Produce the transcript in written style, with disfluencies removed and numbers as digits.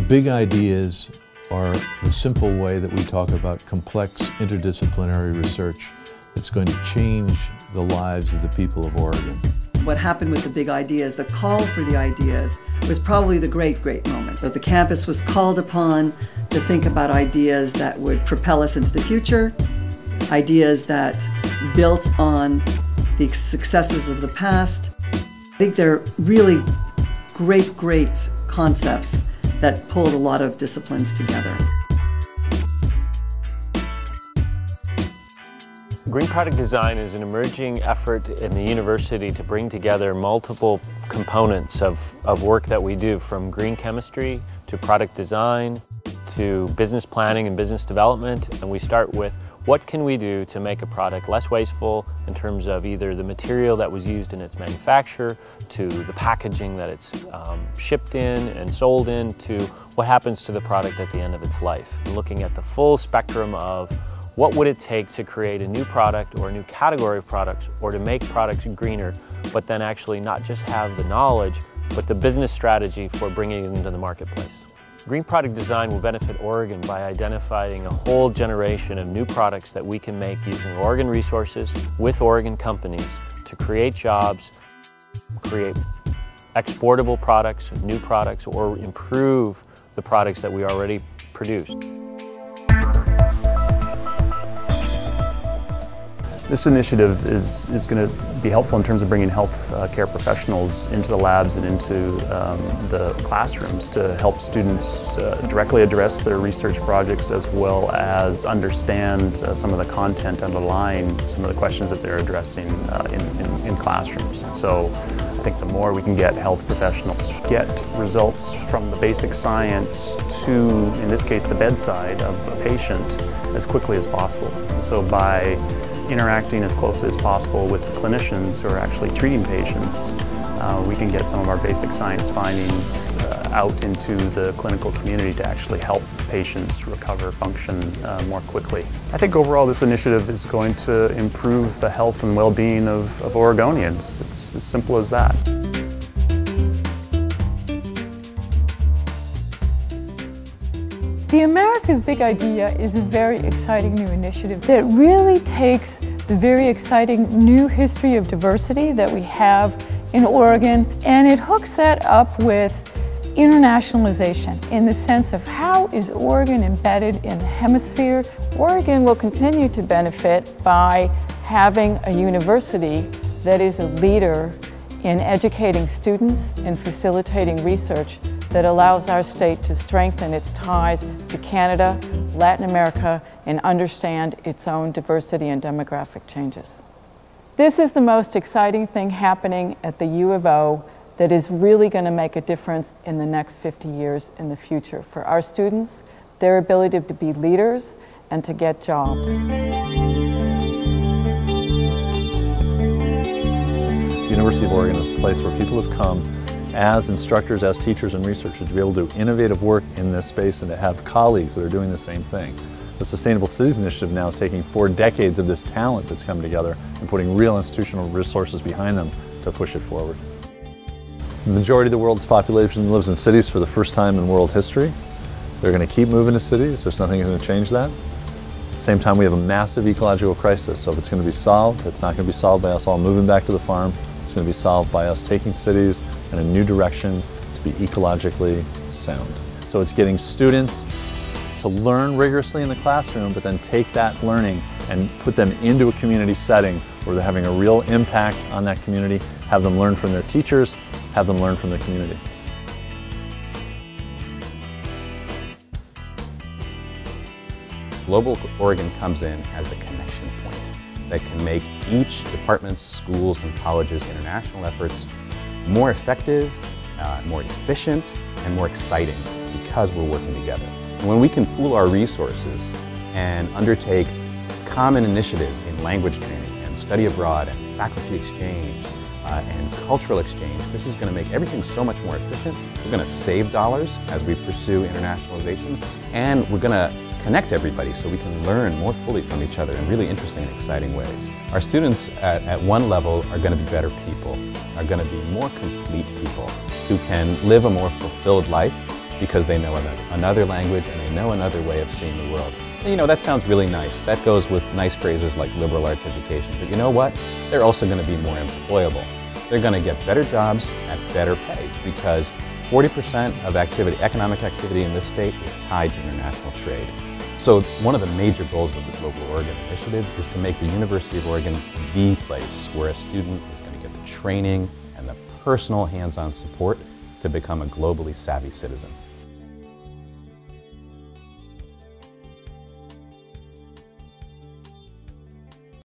Big ideas are the simple way that we talk about complex interdisciplinary research that's going to change the lives of the people of Oregon. What happened with the big ideas, the call for the ideas, was probably the great moment. So the campus was called upon to think about ideas that would propel us into the future, ideas that built on the successes of the past. I think they're really great concepts that pulled a lot of disciplines together. Green product design is an emerging effort in the university to bring together multiple components of work that we do, from green chemistry to product design to business planning and business development. And we start with, what can we do to make a product less wasteful in terms of either the material that was used in its manufacture, to the packaging that it's shipped in and sold in, to what happens to the product at the end of its life. And looking at the full spectrum of what would it take to create a new product or a new category of products, or to make products greener, but then actually not just have the knowledge, but the business strategy for bringing it into the marketplace. Green product design will benefit Oregon by identifying a whole generation of new products that we can make using Oregon resources with Oregon companies to create jobs, create exportable products, new products, or improve the products that we already produce. This initiative is going to be helpful in terms of bringing health care professionals into the labs and into the classrooms to help students directly address their research projects, as well as understand some of the content underlying some of the questions that they're addressing in classrooms. So I think the more we can get health professionals get results from the basic science to, in this case, the bedside of a patient as quickly as possible. So by interacting as closely as possible with the clinicians who are actually treating patients, we can get some of our basic science findings out into the clinical community to actually help patients recover function more quickly. I think overall this initiative is going to improve the health and well-being of Oregonians. It's as simple as that. The America's Big Idea is a very exciting new initiative that really takes the very exciting new history of diversity that we have in Oregon, and it hooks that up with internationalization in the sense of how is Oregon embedded in the hemisphere. Oregon will continue to benefit by having a university that is a leader in educating students and facilitating research that allows our state to strengthen its ties to Canada, Latin America, and understand its own diversity and demographic changes. This is the most exciting thing happening at the U of O that is really going to make a difference in the next 50 years in the future for our students, their ability to be leaders, and to get jobs. The University of Oregon is a place where people have come as instructors, as teachers and researchers to be able to do innovative work in this space and to have colleagues that are doing the same thing. The Sustainable Cities Initiative now is taking 4 decades of this talent that's come together and putting real institutional resources behind them to push it forward. The majority of the world's population lives in cities for the first time in world history. They're going to keep moving to cities. There's nothing going to change that. At the same time, we have a massive ecological crisis, so if it's going to be solved, it's not going to be solved by us all moving back to the farm. It's going to be solved by us taking cities in a new direction to be ecologically sound. So it's getting students to learn rigorously in the classroom, but then take that learning and put them into a community setting where they're having a real impact on that community, have them learn from their teachers, have them learn from the community. Global Oregon comes in as the connection point that can make each department's, schools, and colleges' international efforts more effective, more efficient, and more exciting because we're working together. And when we can pool our resources and undertake common initiatives in language training and study abroad and faculty exchange and cultural exchange, this is going to make everything so much more efficient. We're going to save dollars as we pursue internationalization, and we're going to connect everybody so we can learn more fully from each other in really interesting and exciting ways. Our students at one level are going to be better people, are going to be more complete people who can live a more fulfilled life because they know another language and they know another way of seeing the world. And, you know, that sounds really nice. That goes with nice phrases like liberal arts education. But you know what? They're also going to be more employable. They're going to get better jobs at better pay because 40% of economic activity in this state is tied to international trade. So one of the major goals of the Global Oregon Initiative is to make the University of Oregon the place where a student is going to get the training and the personal hands-on support to become a globally savvy citizen.